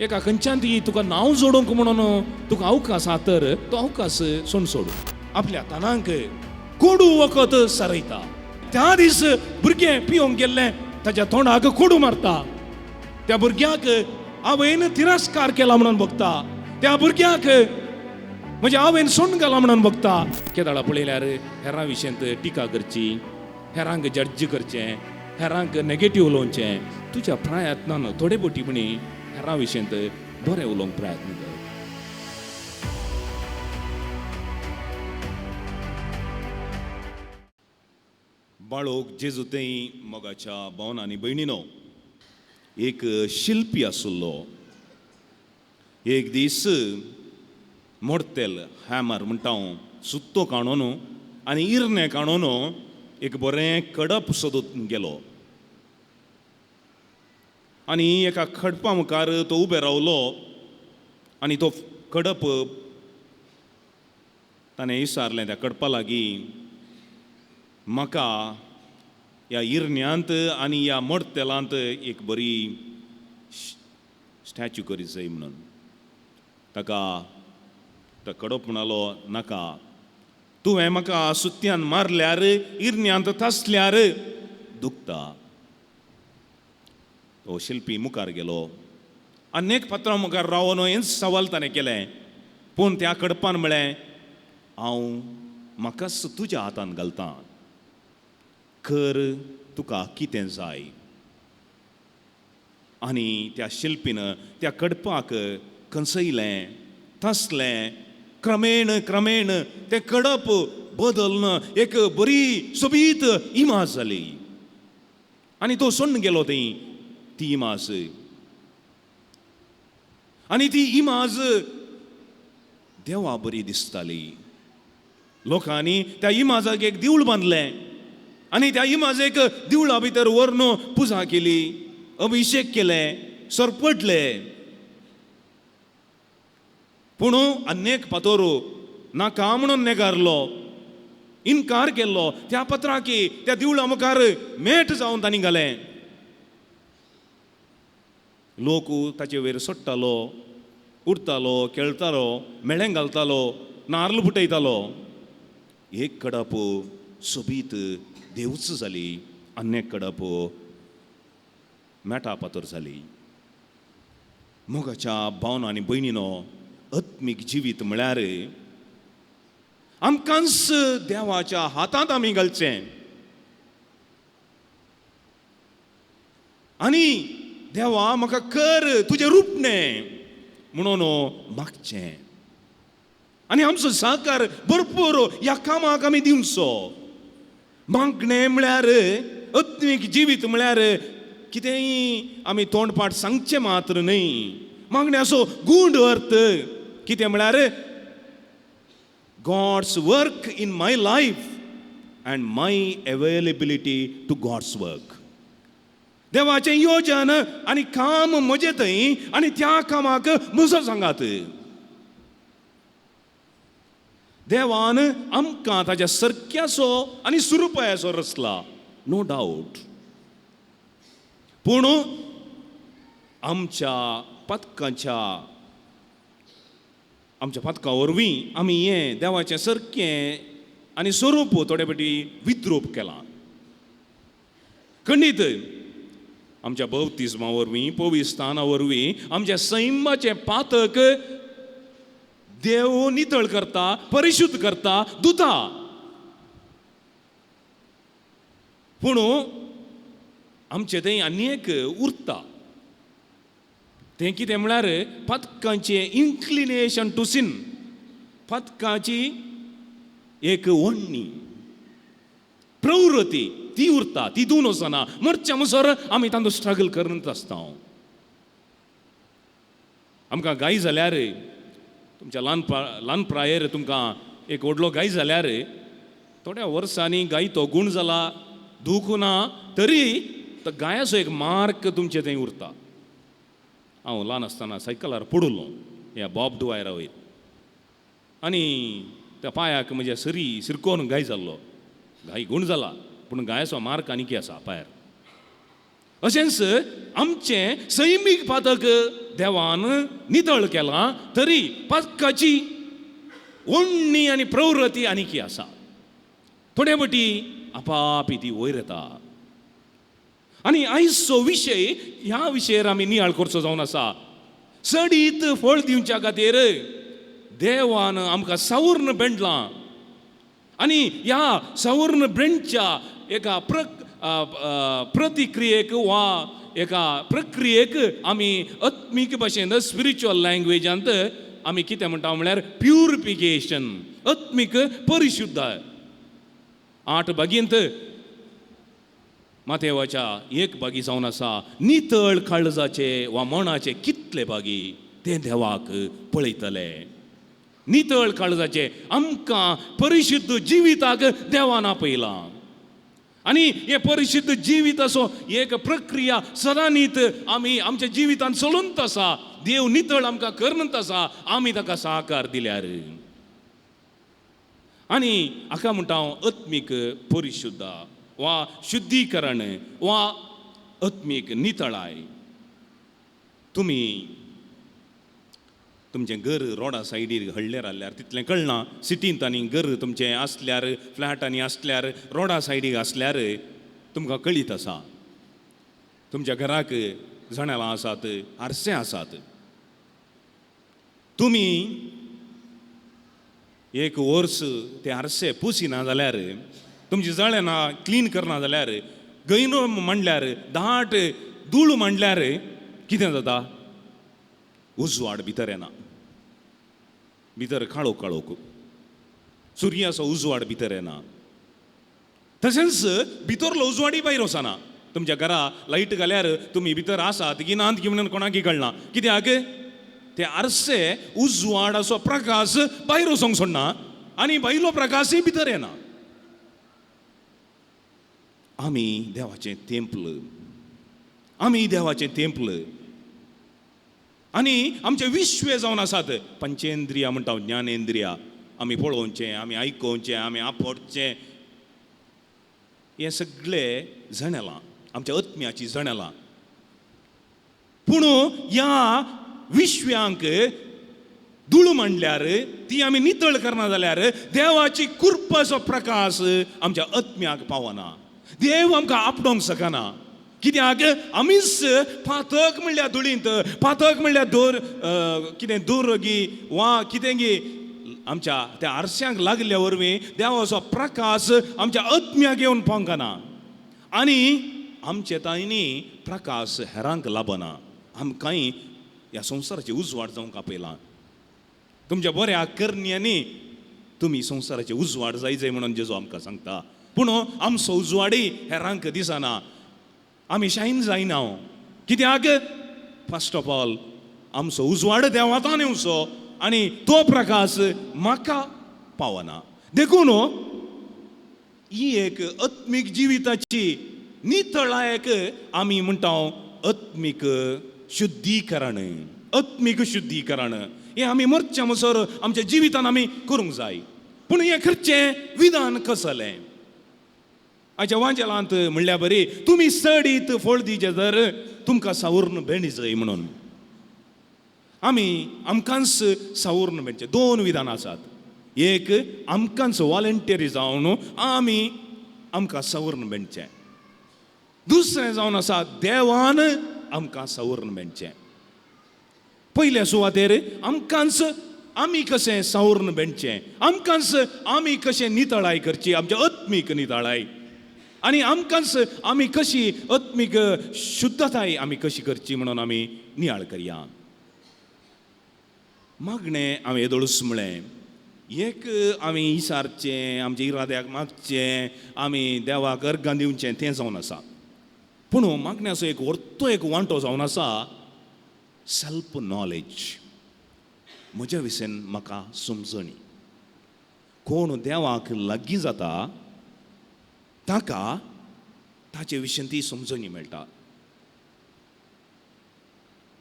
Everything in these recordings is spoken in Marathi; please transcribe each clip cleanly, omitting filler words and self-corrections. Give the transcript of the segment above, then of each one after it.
एका खंयच्यान ती तुका नांव जोडूंक म्हणून तुका अवकाश आसा तर तो अवकाश सोड सोडू. आपल्या तानांक कोडू वखत सरयता. त्या दीस भुरगें पिवंक गेल्लें ताच्या तोंडाक कोडू मारता. त्या भुरग्याक आवयन तिरस्कार केला म्हणून बघता. त्या भुरग्याक म्हणजे आवयन सोडून गेला म्हणून बघता. केदाळा पळयल्यार हेरां विशयंत टिका करची, हेरांक जड्ज करचें, हेरांक नेगेटिव्ह उलोवचें. तुज्या प्रयत्नान थोडे बोटीपणी हेरां विशयंत बरें उलोवंक प्रयत्न कर. बाळोक जेजुतेय मोगाच्या भावन आनी भयणीनो, एक शिल्पी आसुल्लो. एक दीस मोडतेल हॅमर म्हणटा हांव सुत्तो काडून आनी इरणे काडून एक बरें कडप सोदून गेलो. आनी एका खडपा मुखार तो उबे रावलो आनी तो कडप ताणें विचारलें त्या कडपा लागीं, म्हाका ह्या इरण्यांत आनी ह्या मडतेलांत एक बरी स्टॅच्यू करीत जाय म्हणून. ताका तो कडप म्हणालो, नाका, तुवें म्हाका सुत्यान मारल्यार इरण्यांत थासल्यार दुखता. तो शिल्पी मुखार गेलो. अनेक पात्रां मुखार रावन हें सवाल ताणें केलें, पूण त्या कडपान म्हळें, हांव म्हाकाच तुज्या हातान घालतां, कर तुका कितें जाय. आनी त्या शिल्पीन त्या कडपाक कंसयलें, थासलें. क्रमेण क्रमेण तें कडप बदलून एक बरी सोबीत इमाज जाली. आनी तो सोडून गेलो ती इमाज. आनी ती इमाज देवा बरी दिसताली. लोकांनी त्या इमाजाक एक देवूळ बांदलें आनी त्या इमाजेक देवळा भितर व्हरून पुजा केली, अभिशेक केलें, सरपटले. पूण अनेक पातोर नाका म्हणून नेगारलो, इन्कार केल्लो. त्या पत्राकी त्या देवळा मुखार मेट जावन तांणी घालें. लोक ताचे वयर सोडटालो, उडतालो, खेळटालो, मेळ्ळें घालतालो, नारळ फुटयतालो. एक कडप सोबीत देवच जाली, अनेक कडप मेटा पातोर जाली. मोगाच्या भावन आनी भयणीनो, आत्मीक जिवीत म्हळ्यार आमकांच देवाच्या हातांत आमी घालचें आनी देवा म्हाका कर तुजें रूपणें म्हणून मागचें. आनी आमचो सहकार भरपूर ह्या कामाक आमी दिवचो. मागणें म्हळ्यार आत्मीक जिवीत म्हळ्यार कितेंय आमी तोंडपाट सांगचें मात्र न्हय. मागण्याचो गूढ अर्थ कितें म्हळ्यार God's work in my life and my availability to God's work. देवाचें योजन आनी काम म्हजें थंय आनी त्या कामाक म्हजो सांगात. देवान आमकां ताच्या सारक्याचो आनी सुरपयाचो रचला, नो डावट. पूण आमच्या पथका वरवीं आमी हें देवाचें सारकें आनी स्वरूप थोडे फावटी विद्रूप केलां. खंडीत आमच्या बौतिस्मा वरवीं, पवित्रास्थाना वरवीं आमच्या सैमाचें पातक देव नितळ करता, परिशुध्द करता, धुता. पूण आमचें थंय आनी एक उरता. तें कितें म्हळ्यार पथकाचें इन्क्लिनेशन टू सीन, पथकाची एक वण्णी प्रवृत्ती ती उरता, ती दोन वचना. मरच्या मुसर आमी तांचो स्ट्रगल करत आसता. आमकां गाय जाल्यार, तुमच्या ल्हान प्रायेर तुमकां एक व्हडलो गाय जाल्यार थोड्या वर्सांनी गाय तो गूण जाला, दूख ना, तरी तो गायाचो एक मार्क तुमचे थंय उरता. हांव ल्हान आसतना सायकलार पडलो ह्या बॉब डुवायरा वयर आनी त्या पांयाक म्हज्या सिरकोन गाय जाल्लो. गाय गूण जाला पूण गायाचो मार्क आनीक आसा पांयार. अशेंच आमचें सैमीक पातक देवान नितळ केला तरी पातकाची ओडणी आनी प्रवृत्ती आनीक आसा. थोडे फावटी आपाप ती वयर येता. आनी आयचो विशय ह्या विशयार आमी नियाळ करचो जावन आसा. सडीत फळ दिवच्या खातीर देवान आमकां सावर्ण बेंडलां आनी ह्या सावर्ण बेंडच्या एका प्रतिक्रियेक वा एका प्रक्रियेक आमी आत्मीक भाशेन स्पिरिच्युअल लँग्वेजांत आमी कितें म्हणटा म्हळ्यार प्युरिफिकेशन, आत्मीक परिशुध्दाय. 8 भागींत माथेवाच्या 1 भागी जावन आसा. नितळ काळजाचे वा मनाचे कितले भागी ते देवाक पळयतले. नितळ काळजाचे आमकां परिशुद्ध जिविताक देवान आपयलां. आनी हे परिशुद्ध जिवीत असो एक प्रक्रिया सदांच आमी आमच्या जिवितांत चलूंत आसा. देव नितळ आमकां करनत आसा, आमी ताका सहकार दिल्यार. आनी हाका म्हणटा हांव आत्मीक परिशुद्ध वा शुद्धीकरण वा आत्मीक नितळाय. तुमी तुमचें घर रोडा सायडीर हडलें रावल्यार तितलें कळना. सिटींत आनी घर तुमचें आसल्यार, फ्लॅटांनी आसल्यार, रोडा सायडीक आसल्यार तुमकां कळीत आसा. तुमच्या घराक जनेलां आसात, आरसे आसात. तुमी एक वर्स ते आरसे पुसिना जाल्यार, तुमची जळेनां क्लीन करना जाल्यार, गैनो मांडल्यार, दाट धूळ मांडल्यार कितें जाता? उजवाड भितर येना. भितर काळोख काळोख, सुर्याचो उजवाड भितर येना. तशेंच भितरलो उजवाडूय भायर वचना. तुमच्या घरा लायट घाल्यार तुमी भितर आसात की नात की म्हणून कोणाकय कळना. कित्याक? ते आरसे उजवाडाचो प्रकाश भायर वचोंक सोडना आनी भायलो प्रकाशय भितर येना. आमी देवाचें तेंपल, आमी देवाचें तेंपल. आनी आमचे विश्वे जावन आसात. पंचेंद्रिया म्हणटा, ज्ञानेंद्रिया. आमी पळोवचें, आमी आयकोवचें, आमी आपटचें, हें सगळें जणेलां, आमच्या आत्म्याची जणेलां. पूण ह्या विश्व्यांक धूळ मांडल्यार, ती आमी नितळ करना जाल्यार देवाची कृपाचो प्रकाश आमच्या आत्म्याक पावना. देव आमकां आपणोवंक शकना. कित्याक आमीच पातक म्हणल्यार धुळींत, पातक म्हणल्यार कितें दुर्गी वा कितें गी आमच्या त्या आरश्यांक लागल्या वरवीं देवाचो प्रकाश आमच्या आत्म्याक येवन पावना. आनी आमचे तांणी प्रकाश हेरांक लाभना. आमकांय ह्या संवसाराची उजवाड जावंक आपयलां. तुमच्या बऱ्या करण्यांनी तुमी संवसाराची उजवाड जाय म्हणून जेजू आमकां सांगता. पूण आमचो उजवाडय हेरांक दिसना. आमी शायन जायना. कित्याक? फर्स्ट ऑफ ऑल आमचो उजवाड देवातान येवचो आनी तो प्रकाश म्हाका पावना. देखून ही एक आत्मीक जिविताची नितळायक आमी म्हणटा आत्मीक शुद्धीकरण. आत्मीक शुद्धीकरण हें आमी मरच्या म्हणसर आमच्या जिवितान आमी करूंक जाय. पूण हें खंयचें विधान कसलें? आयच्या वांजेलांत म्हणल्या बरी, तुमी सडीत फळ दिचे जर तुमकां सावर्ण बेंड जाय म्हणून. आमकांच सावर्ण बेंडचे 2 विधान आसात. एक, आमकांच वॉलंटियरी जावन आमकां सावर्ण बेंडचें. दुसरें जावन आसा देवान आमकां सावर्ण बेंडचें. पयल्या सुवातेर आमकांच आमी कशें सावर्ण बेंडचें, आमकांच आमी कशें नितळाय करची, आमच्या आत्मीक नितळाय. आनी आमकांच आमी कशी आत्मीक शुद्धताय आमी कशी करची म्हणून आमी नियाळ करया. मागणें हांवें येदोळूस म्हळें. एक आमी इसारचें, आमच्या इराद्याक मागचें, आमी देवाक अर्गां दिवचें तें जावन आसा. पूण मागण्याचो एक व्हडलो एक वांटो जावन आसा सेल्फ नॉलेज. म्हज्या विशयन म्हाका समजणी. कोण देवाक लागीं जाता ताका ताचे विशयन ती समजणी मेळटा.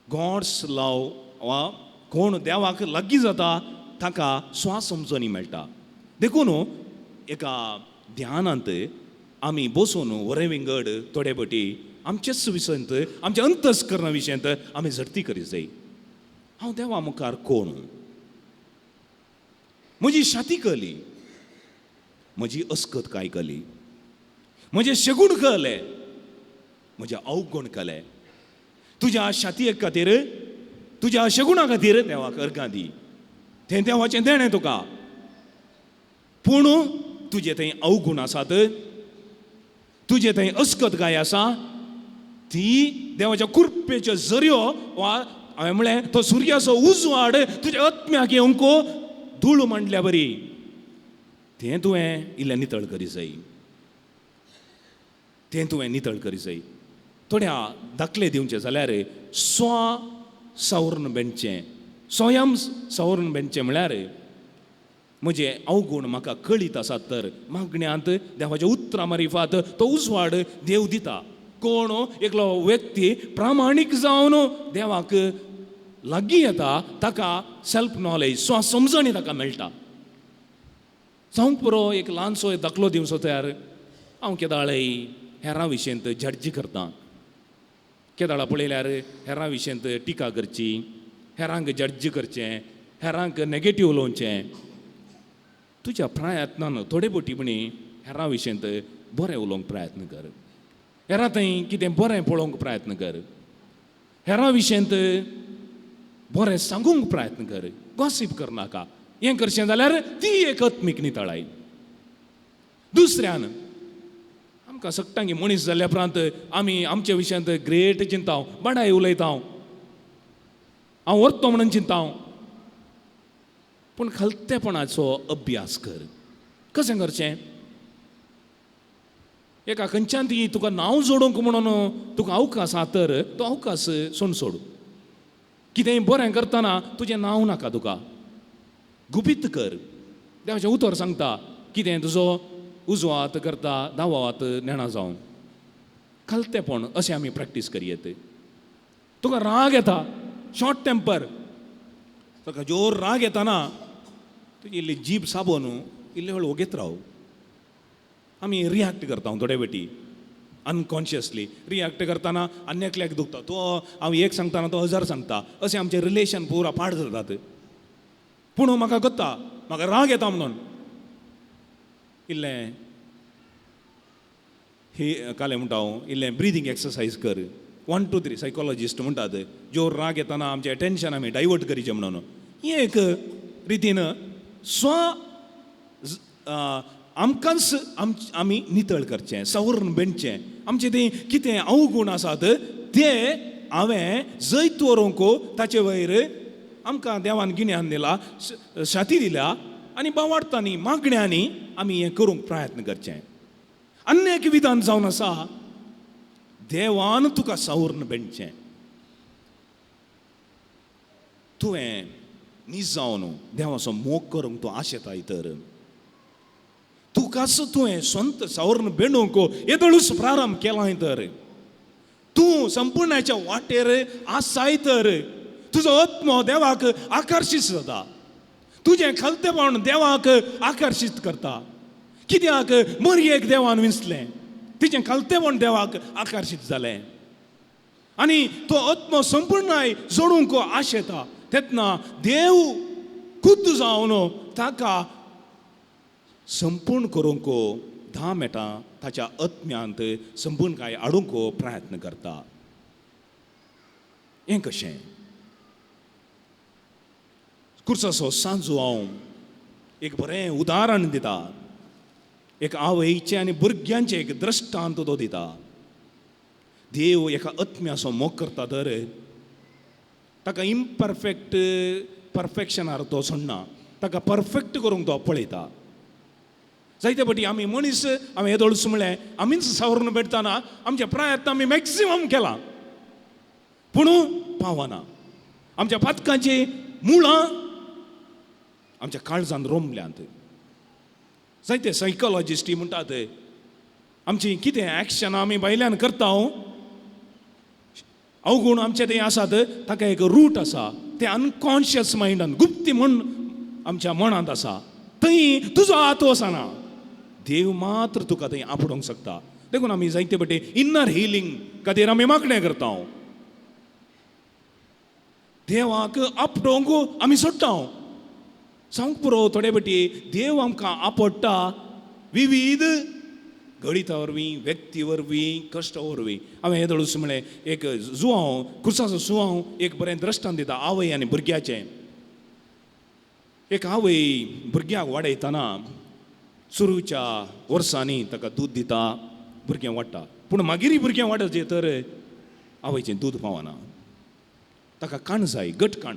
गॉड्स लव वा कोण देवाक लागीं जाता ताका स्वासमजणी मेळटा. देखून एका ध्यानांत आमी बसून वरें विंगड थोडे फावटी आमचेच विशयंत, आमच्या अंतस्करणा विशयंत आमी झडती करीत जाय. हांव देवा मुखार कोण, म्हजी शाती कळली, म्हजी अस्कत काय कळली, म्हजे शगूण कळले, म्हजे अवगुण कळले. तुज्या शातये खातीर, तुज्या शगुणा खातीर देवाक अर्गां दी. तें देवाचें देणें तुका. पूण तुजे थंय अवगुण आसात, तुजे थंय अस्कत काय आसा, ती देवाच्या कृपेच्यो झरयो वा हांवें म्हळें तो सुर्याचो उजवाड तुज्या आत्म्याक येवंक धूळ मांडल्या बरी, तें तुवें इल्लें नितळ करी जाय. तें तुवें नितळ करी जाय. थोड्या दाखले दिवचे जाल्यार सवर्ण बेंडचें, स्वयं सवर्ण बेंडचें म्हळ्यार म्हजे अवगुण म्हाका कळीत आसात तर मागण्यांत देवाच्या उतरां मारिफात तो उजवाड देव दिता. कोण एकलो व्यक्ती प्रामाणीक जावन देवाक लागीं येता ताका सेल्फ नॉलेज, स्व समजणी ताका मेळटा. जावंक पुरो एक ल्हानसो दाखलो दिवचो तयार. हांव केदाळय हेरां विशयंत जड्जी करता. केदाळा पळयल्यार हेरां विशयंत टिका करची, हेरांक जड्ज करचें, हेरांक नेगेटीव उलोवचें. तुज्या प्रयत्नान थोडे बोटीपणी हेरां विशयंत बरें उलोवंक प्रयत्न कर. हेरां थंय कितें बरें पळोवंक प्रयत्न कर. हेरां विशयंत बरें सांगूंक प्रयत्न कर. गॉसिप करनाका. हें करचें जाल्यार ती एक आत्मीक नितळाय. दुसऱ्यान आमकां सट्टांगी मनीस जाल्ल्या उपरांत आमी आमच्या विशयांत ग्रेट चिंताव, बडाय उलयताव, हांव व्हरतो म्हणून चिंताव. पूण खलतेपणाचो अभ्यास कर. कशें करचें? एका खंयच्यान ती तुका नांव जोडूंक म्हणून तुका अवकाश आसा तर तो अवकाश सोड सोड. कितेंय बरें करतना तुजें नांव नाका तुका. गुपीत कर. देवाचें उतर सांगता कितें तुजो उजो हात करता दावो हात नेणा जावं. खलतेपण अशें आमी प्रॅक्टीस करयेत. तुका राग येता, शॉर्ट टेम्पर, ताका जोर राग येताना तुजी इल्ली जीब साबोन इल्ले हळू घेत राव. आमी रिॲक्ट करता थोडे वेटी अनकॉन्शियसली. रिॲक्ट करतना आनी एकल्याक दुखता, तो हांव एक सांगतना तो 1000 सांगता. अशें आमचें रिलेशन पुरा पाड जातात. पूण म्हाका कळटा म्हाका राग येता म्हणून इल्लें ही काले म्हणटा हांव इल्लें ब्रिदींग एक्सरसायज कर. 1 2 3 सायकोलॉजिस्ट म्हणटात जोर राग येताना आमचें टेन्शन आमी डायवर्ट करचें म्हणून. ही एक रितीन स्व आमकांच आमी नितळ करचें, सवर्ण बेंडचें. आमचें तें कितें अवगुण आसात ते हांवें जैत व्हरूंक ताचे वयर आमकां देवान गिन्यान दिला, शाती दिल्या आनी बावार्थांनी मागण्यांनी आमी हें करूंक प्रयत्न करचें. अनेक विधान जावन आसा. देवान तुका सवर्ण बेंडचें. तुवें नीज जावन देवाचो मोग करूंक तूं आशेताय तर तुकाच तुवें स्वंत सवर्ण बेंडूंक येदळूच प्रारंभ केलाय तर तूं संपूर्णाच्या वाटेर आसाय तर तुजो आत्मो देवाक आकर्शीत जाता. तुजें खलतेपण देवाक आकर्शीत करता. कित्याक मरयेक देवान विंचलें, तिचें खलतेपण देवाक आकर्शीत जालें आनी तो आत्मो संपूर्णाय जोडूंक आशेता. तेन्ना देव खुद्द जावन ताका संपूर्ण करूंक 10 मिनटां ताच्या आत्म्यांत संपूर्णकाय हाडूंक प्रयत्न करता. हें कशें? कुर्साचो सांजो हांव एक बरें उदाहरण दिता. एक आवयचें आनी भुरग्यांचें एक दृश्टांत तो दिता. देव एका आत्म्याचो मोग करता तर ताका इम्परफेक्ट परफेक्शनार तो सोडना, ताका परफेक्ट करूंक तो पळयता. जायते फावटी आमी मनीस हांवें येदोळूच म्हळें आमीच सवर्ण बेडटाना आमचे प्रयत्न आमी मॅक्सिमम केला पूण पावना. आमच्या पातकांची मुळां आमच्या काळजांत रोमल्यांत. जायते सायकोलॉजिस्टी म्हणटात आमची कितें एक्शनां आमी भायल्यान करता अवगुण आमचे थंय आसात ताका एक रूट आसा. ते अनकॉन्शियस मायंडान गुप्ती म्हण आमच्या मनांत आसा. थंय तुजो हात वचना. देव मात्र तुका थंय आपडोंक शकता. देखून आमी जायते फावटी इन्नर हिलींग खातीर आमी मागणें करता. देवाक आपटोंक आमी सोडटा सांग पुरो थोडे बटी देव आमकां आपडटा विविध गणिता वरवीं व्यक्ती वरवीं कश्टा वरवीं हांवें हे दळूस म्हळें एक जुवांव कुर्साचो सुवांव एक बरें द्रश्टांत दिता आवय आनी भुरग्याचें एक आवय भुरग्याक वाडयतना सुरूच्या वर्सांनी ताका दूद दिता भुरगें वाडटा पूण मागीर भुरगें वाडत तर आवयचें दूद पावना ताका काण जाय घट काण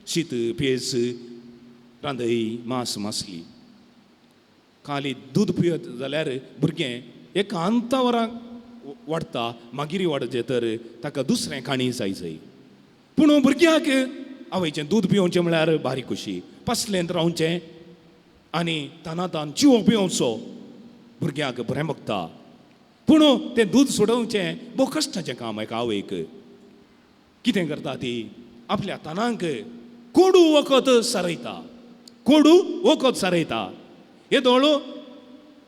शीत पेज रांदय मांस मासली खाली दूद पियत जाल्यार भुरगें एक अंता वरां वाडटा मागीर वाडत तर ताका दुसरें काणी जाय पूण भुरग्याक आवयचें दूद पिवचें म्हळ्यार भारी खुशी पसलेंत रावचें आनी तान चिवो पिवचो भुरग्याक बरें भोगता पूण तें दूद सोडोवचें भोव कश्टाचें काम एका आवयक कितें करता ती आपल्या तानांक कोडू वखद सारयता कोडू वखद सारयता हे दोळो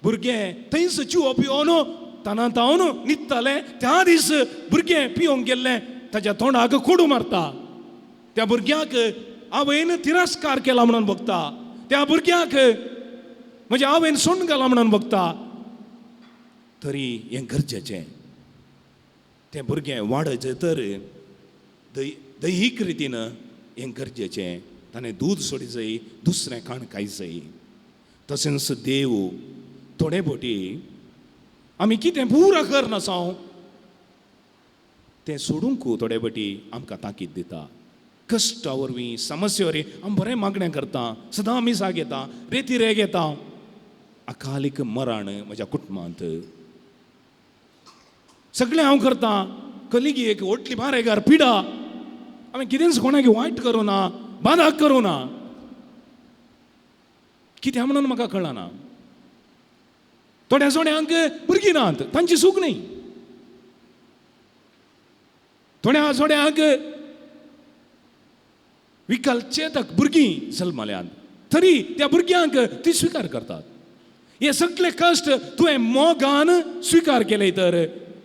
भुरगें थंयच चिवो पिवोन तावन न्हिदतालें त्या दीस भुरगें पिवंक गेल्लें ताच्या तोंडाक कोडू मारता त्या भुरग्याक आवयन तिरस्कार केला म्हणून बघता त्या भुरग्याक म्हणजे आवयन सोंड घाला म्हणून बघता तरी हें गरजेचें तें भुरगें वाडत तर दैहीक रितीन हें गरजेचें ताणें दूद सोडी जाय दुसरें काण काय जाय तशेंच देव थोडे बोटी आमी कितें पुरा करना साव तें सोडूंक थोडे बोटी आमकां ताकीद दिता कश्टा वरवीं समस्या वरवीं आमी बरें मागणें करता सदां मिसाक येता रेती रेग येता अकालीक मरण म्हज्या कुटुंबांत सगळें हांव करता कलिगी एक व्हडली बारेगार पिडा हांवें कितेंच कोणाक वायट करूं ना बादाक करूं ना कित्या म्हणून म्हाका कळना थोड्या जोड्यांक भुरगीं नात तांची सूख न्ही थोड्या जोड्यांक विकलचेतक भुरगीं जल्मल्यांत तरी त्या भुरग्यांक ती स्विकार करतात हे सगळे कश्ट तुवें मोगान स्विकार केले तर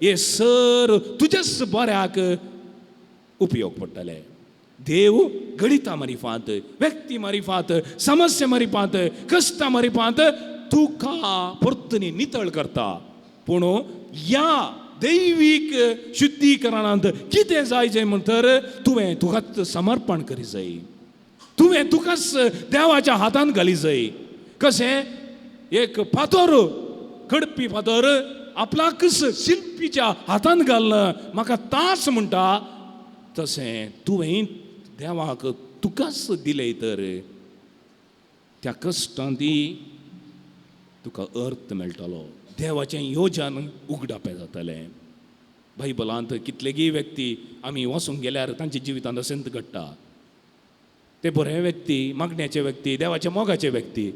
हे सर तुजेच बऱ्याक उपयोग पडटले देव गणिता मारिफात व्यक्ती मारिफात समस्या मारिफात कश्टा मारिफात तुका परतनी नितळ करता पूण ह्या दैवीक शुद्धीकरणांत कितें जाय जें म्हणटर तुवें तुकाच समर्पण करी जाय तुवें तुकाच देवाच्या हातान घाली जाय कशें एक फातर खडपी फातर आपल्याकच शिल्पीच्या हातान घालना म्हाका तास म्हणटा तशें तुवें देवाक तुकाच दिलें तर त्या कश्टांती तुका अर्थ मेळटलो देवाचें योजन उगडापें जातलें बायबलांत कितलेगी व्यक्ती आमी वचूंक गेल्यार तांच्या जिवितांत संत घडटा ते बरे व्यक्ती मागण्याचे व्यक्ती देवाच्या मोगाचे व्यक्ती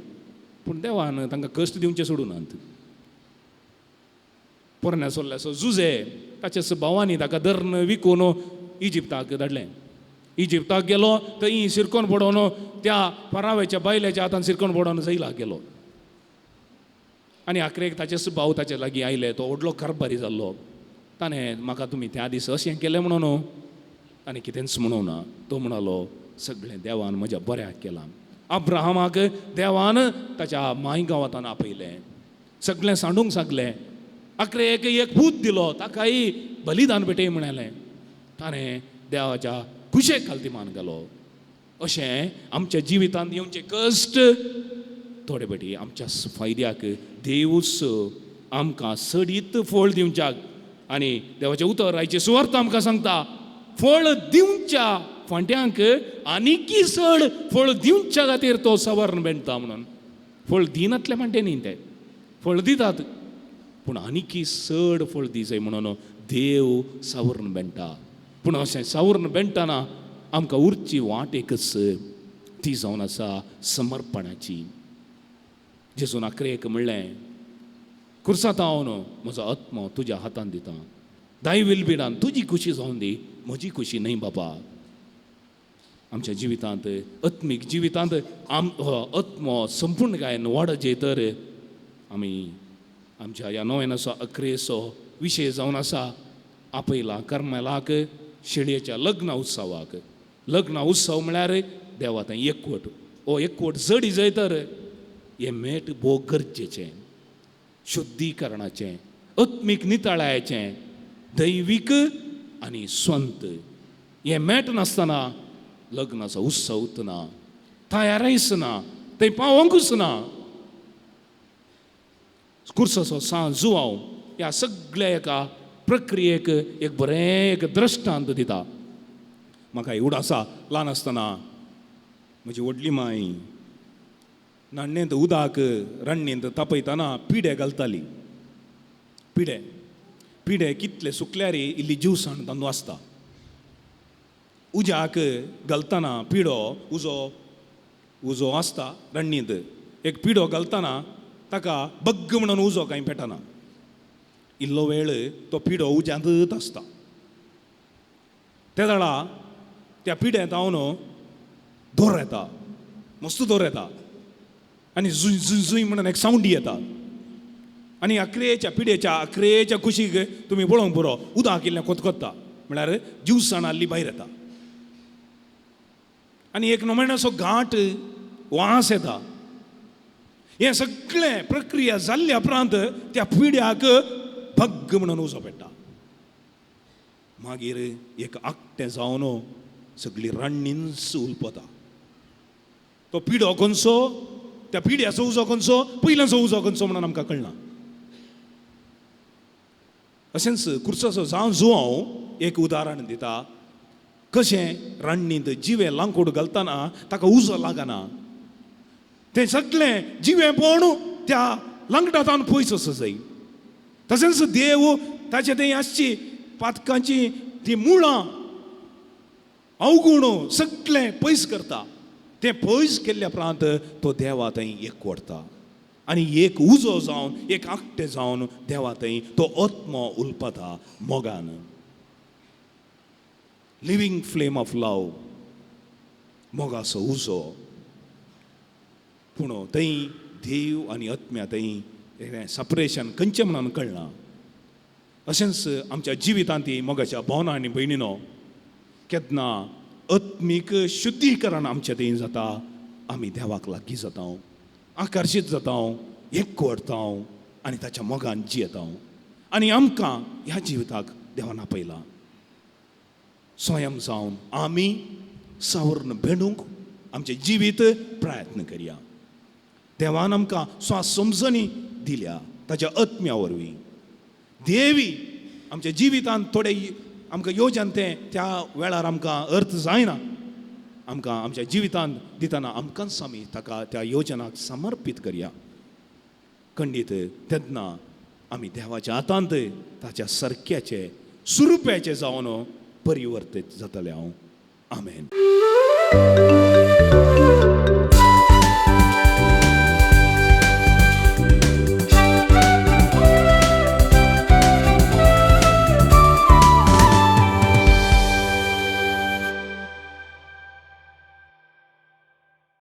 पूण देवान तांकां कश्ट दिवचें सोडूनात पोरण्या सोल्ल्याचो जुजे ताच्या भावांनी ताका धर्न विकून इजिप्ताक धाडलें इजिप्ताक गेलो थंय शिरकोन पडोवन त्या परावेच्या बायलेच्या हातान शिरकोन पडोवन जैलाक गेलो आनी आखरेक ताचे भाव ताचे लागीं आयले तो व्हडलो कारबारी जाल्लो ताणें म्हाका तुमी त्या दीस अशें केलें म्हणून आनी कितेंच म्हणूं ना तो म्हणलो सगळें देवान म्हज्या बऱ्याक केलां अब्राहमाक देवान ताच्या माय गांवांतान आपयलें सगळें सांडूंक सांगलें आखरेक एक पूत दिलो ताकाय बलिदान भेटय म्हणलें ताणें देवाच्या कुशेक खालतीमान घालो अशें आमच्या जिवितांत येवचे कश्ट थोडे फाटी आमच्या फायद्याक देवूच आमकां सडीत फळ दिवच्याक आनी देवाचें उतर आयचे सुवार्थ आमकां सांगता फळ दिवच्या फांट्यांक आनीकी चड फळ दिवच्या खातीर तो सवर्ण बेंडटा म्हणून फळ दिनातले म्हणटे न्ही ते फळ दितात पूण आनीकी चड फळ दी जाय म्हणून देव सवर्ण बेंडटा पूण अशें सवर्ण बेंडटाना आमकां उरची वाट एकच ती जावन आसा समर्पणाची जेजून आखरेक म्हणलें कुर्सांत हांव म्हजो आत्मो तुज्या हातान दिता दाय विलबिडान तुजी खुशी जावन दी म्हजी खुशी न्हय बाबा आमच्या जिवितांत आत्मीक जिवितांत आत्मो संपूर्ण गायन वाडचे तर आमी आमच्या ह्या नोवेनाचो अकरेचो विशय जावन आसा आपयला कर्मेलाक शेळयेच्या लग्न उत्सवाक लग्न उत्सव म्हळ्यार देवा थंय एकवट. हो एकवट जड इजय तर हें मेट भोव गरजेचें, शुद्धीकरणाचें, आत्मीक नितळायाचें, दैवीक आनी स्वंत. हें मेट नासतना लग्नाचो उत्सव उरना, तयारेच ना, थंय पावोंकूच ना. कुर्साचो सांज जुवांव ह्या सगळ्या एका प्रक्रियेक एक बरें एक दृश्टांत दिता. म्हाका उडासा ल्हान आसतना म्हजी व्हडली माय नाण्णेंत उदक रण्णेंत तापयतना पिडे घालताली. पिडे कितले सुकल्यार इल्ली जीवसाण तांदूळ आसता. उज्याक घालतना पिडो उजो आसता रण्णेंत. एक पिडो घालतना ताका बग्ग म्हणून उजो कांय पेटना. इल्लो वेळ तो पिडो उज्यांतच आसता. त्या वेळा त्या पिड्यांत हांव दोर येता, मस्त दोर येता आनी झुंय झुंय झुंय म्हणून एक सावंड येता. आनी अकरेच्या कुशीक तुमी पळोवंक पुरो उदक इल्लें कोतकोत्ता म्हळ्यार जीवसाण आल्ली भायर येता. आनी एक नोमेणाचो घाट वास येता. हें सगळें प्रक्रिया जाल्ल्या उपरांत त्या पिड्याक भग्ग म्हणून उजो पेट्टा. मागीर एक आकटें जावन सगळी रण्णींच उलपता. तो पिडो खंयचो, त्या पिड्याचो उजो खंयचो, पयल्याचो उजो खंयचो म्हणून आमकां कळना. अशेंच कुर्साचो जावं जुवांव एक उदाहरण दिता. कशें रण्णींत जिवे लांकूड घालतना ताका उजो लागना. तें सगळें जिवें पळोवन त्या लांकडांतल्यान पयस वचूंक जाय. तशेंच देव ताचे थंय आसची पातकांची ती मुळां अवगुण सगळें पयस करता. तें पयस केल्ल्या उपरांत तो देवा थंय एकवटता आनी एक उजो जावन एक आकटें जावन देवा थंय तो आत्मो उलपता मोगान. लिव्हिंग फ्लेम ऑफ लव, मोगाचो उजो. पूण थंय देव आनी आत्म्या थंय सपरेशन खंयचें म्हणून कळना. अशेंच आमच्या जिवितांत मोगाच्या भावना आनी भयणीनो केन्ना आत्मीक शुद्धीकरण आमच्या थंय जाता. आमी देवाक लागीं जाता, आकर्शीत जाता, एकवटता आनी ताच्या मोगान जियेता. आनी आमकां ह्या जिविताक देवान आपयला. स्वयं जावन आमी सावर्ण भेटूंक आमचें जिवीत प्रयत्न करया. देवान आमकां स्वास समजणी दिल्या ताच्या आत्म्या वरवीं. देवी आमच्या जिवितांत थोडे आमकां येवच्यान तें त्या वेळार आमकां अर्थ जायना. आमकां आमच्या जिवितांत दितना आमकांच आमी ताका त्या योजनाक समर्पीत करया. खंडीत तेन्ना आमी देवाच्या हातांत ताच्या सारक्याचे स्वरुपाचे जावन परिवर्तीत जातले हांव. आमेन.